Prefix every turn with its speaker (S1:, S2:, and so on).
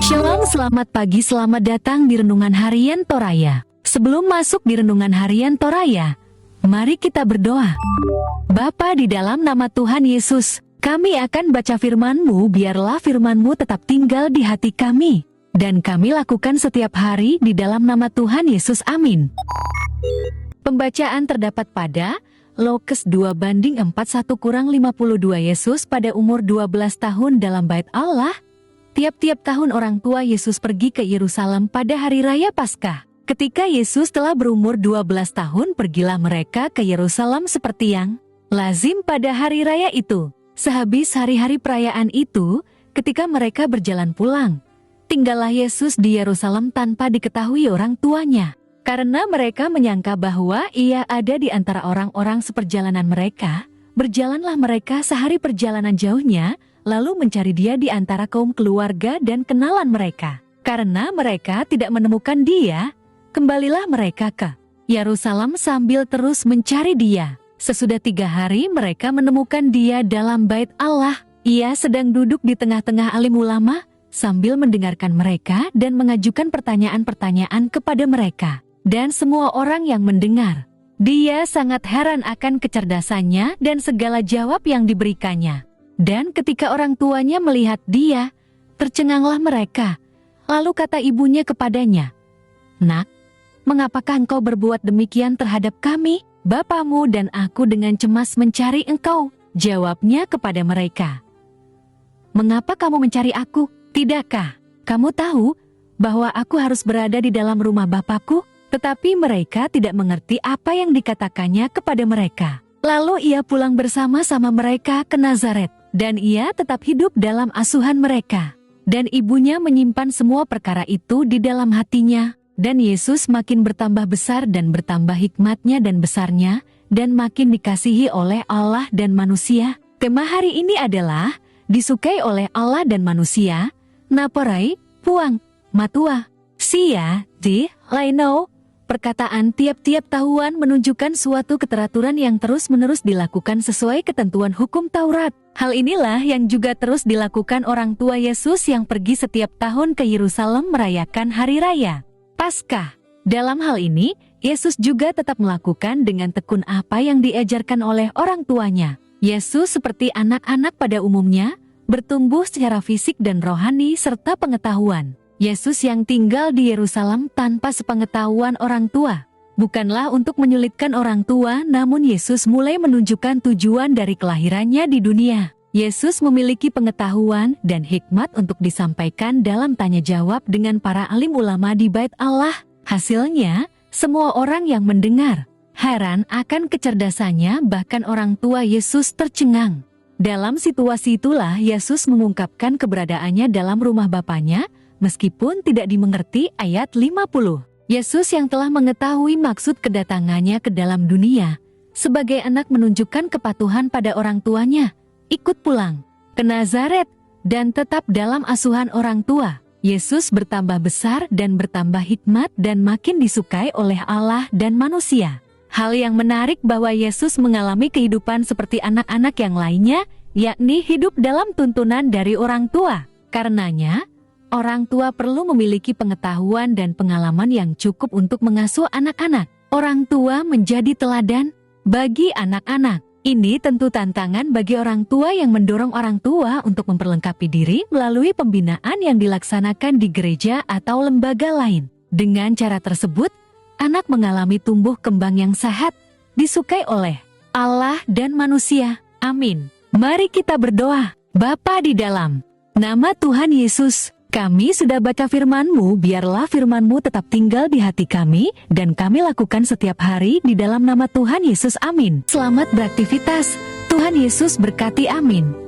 S1: Shalom, selamat pagi, selamat datang di Renungan Harian Toraya. Sebelum masuk di Renungan Harian Toraya, mari kita berdoa. Bapa, di dalam nama Tuhan Yesus, kami akan baca firman-Mu, biarlah firman-Mu tetap tinggal di hati kami, dan kami lakukan setiap hari di dalam nama Tuhan Yesus, amin. Pembacaan terdapat pada Lukas 2:41-52. Yesus pada umur 12 tahun dalam bait Allah. Tiap-tiap tahun orang tua Yesus pergi ke Yerusalem pada hari raya Paskah. Ketika Yesus telah berumur 12 tahun, pergilah mereka ke Yerusalem seperti yang lazim pada hari raya itu. Sehabis hari-hari perayaan itu, ketika mereka berjalan pulang, tinggallah Yesus di Yerusalem tanpa diketahui orang tuanya. Karena mereka menyangka bahwa ia ada di antara orang-orang seperjalanan mereka, berjalanlah mereka sehari perjalanan jauhnya, lalu mencari dia di antara kaum keluarga dan kenalan mereka. Karena mereka tidak menemukan dia, kembalilah mereka ke Yerusalem sambil terus mencari dia. Sesudah 3 hari mereka menemukan dia dalam bait Allah. Ia sedang duduk di tengah-tengah alim ulama, sambil mendengarkan mereka dan mengajukan pertanyaan-pertanyaan kepada mereka. Dan semua orang yang mendengar, dia sangat heran akan kecerdasannya dan segala jawab yang diberikannya. Dan ketika orang tuanya melihat dia, tercenganglah mereka. Lalu kata ibunya kepadanya, "Nak, mengapakah engkau berbuat demikian terhadap kami? Bapamu dan aku dengan cemas mencari engkau." Jawabnya kepada mereka, "Mengapa kamu mencari aku? Tidakkah kamu tahu bahwa aku harus berada di dalam rumah Bapakku?" Tetapi mereka tidak mengerti apa yang dikatakannya kepada mereka. Lalu ia pulang bersama-sama mereka ke Nazaret, dan ia tetap hidup dalam asuhan mereka. Dan ibunya menyimpan semua perkara itu di dalam hatinya. Dan Yesus makin bertambah besar dan bertambah hikmatnya dan besarnya, dan makin dikasihi oleh Allah dan manusia. Tema hari ini adalah disukai oleh Allah dan manusia. Naporai, puang, matua, sia, di, laino. Perkataan tiap-tiap tahuan menunjukkan suatu keteraturan yang terus-menerus dilakukan sesuai ketentuan hukum Taurat. Hal inilah yang juga terus dilakukan orang tua Yesus yang pergi setiap tahun ke Yerusalem merayakan hari raya Paskah. Dalam hal ini, Yesus juga tetap melakukan dengan tekun apa yang diajarkan oleh orang tuanya. Yesus seperti anak-anak pada umumnya, bertumbuh secara fisik dan rohani serta pengetahuan. Yesus yang tinggal di Yerusalem tanpa sepengetahuan orang tua. Bukanlah untuk menyulitkan orang tua, namun Yesus mulai menunjukkan tujuan dari kelahirannya di dunia. Yesus memiliki pengetahuan dan hikmat untuk disampaikan dalam tanya jawab dengan para alim ulama di bait Allah. Hasilnya, semua orang yang mendengar heran akan kecerdasannya, bahkan orang tua Yesus tercengang. Dalam situasi itulah Yesus mengungkapkan keberadaannya dalam rumah Bapanya, meskipun tidak dimengerti. Ayat 50. Yesus yang telah mengetahui maksud kedatangannya ke dalam dunia, sebagai anak menunjukkan kepatuhan pada orang tuanya, ikut pulang ke Nazaret dan tetap dalam asuhan orang tua. Yesus bertambah besar dan bertambah hikmat dan makin disukai oleh Allah dan manusia. Hal yang menarik bahwa Yesus mengalami kehidupan seperti anak-anak yang lainnya, yakni hidup dalam tuntunan dari orang tua. Karenanya, orang tua perlu memiliki pengetahuan dan pengalaman yang cukup untuk mengasuh anak-anak. Orang tua menjadi teladan bagi anak-anak. Ini tentu tantangan bagi orang tua yang mendorong orang tua untuk memperlengkapi diri melalui pembinaan yang dilaksanakan di gereja atau lembaga lain. Dengan cara tersebut, anak mengalami tumbuh kembang yang sehat, disukai oleh Allah dan manusia. Amin. Mari kita berdoa. Bapa di dalam nama Tuhan Yesus, kami sudah baca firman-Mu, biarlah firman-Mu tetap tinggal di hati kami, dan kami lakukan setiap hari di dalam nama Tuhan Yesus, amin. Selamat beraktivitas, Tuhan Yesus berkati, amin.